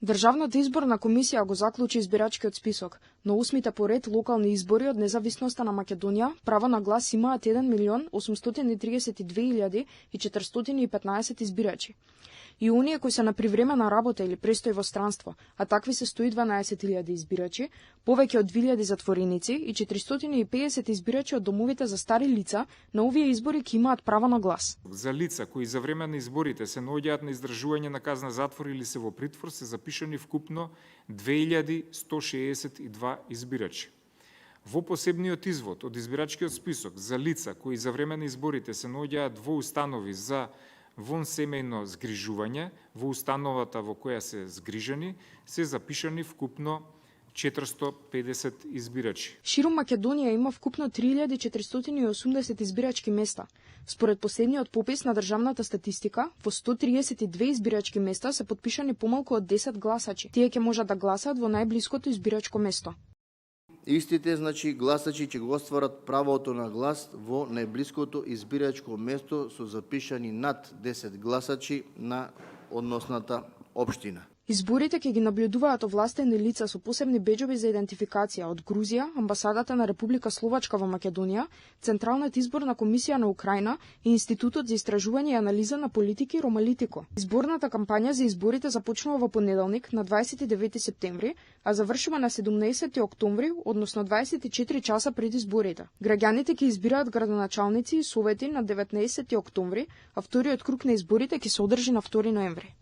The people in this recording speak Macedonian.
Државната изборна комисија го заклучи избирачкиот список. На 8-мите поред локални избори од независноста на Македонија право на глас имаат 1.832.415 избирачи. И оние кои се на привремена работа или престој во странство, а такви се 112.000 избирачи, повеќе од 2.000 затвореници и 450 избирачи од домовите за стари лица, на овие избори ќе имаат право на глас. За лица кои за време на изборите се наоѓаат на издржување на казна затвор или се во притвор, се запишани вкупно 2162 избирачи. Во посебниот извод од избирачкиот список за лица кои за време на изборите се наоѓаат во установи за вонсемејно згрижување, во установата во која се згрижани, се запишани вкупно 450 избирачи. Ширум Македонија има вкупно 3480 избирачки места. Според последниот попис на државната статистика, во 132 избирачки места се потпишани помалку од 10 гласачи. Тие ќе можат да гласаат во најблиското избирачко место. Истите, гласачи ќе го остварат правото на глас во најблиското избирачко место со запишани над 10 гласачи на односната општина. Изборите ќе ги наблюдуваат овластени лица со посебни беџови за идентификација од Грузија, Амбасадата на Република Словачка во Македонија, Централната изборна комисија на Украина и Институтот за истражување и анализа на политики Ромалитико. Изборната кампања за изборите започнува во понеделник на 29 септември, а завршува на 17 октомври, односно 24 часа пред изборите. Граѓаните ќе избираат градоначалници и совети на 19 октомври, а вториот круг на изборите ќе се одржи на 2 ноември.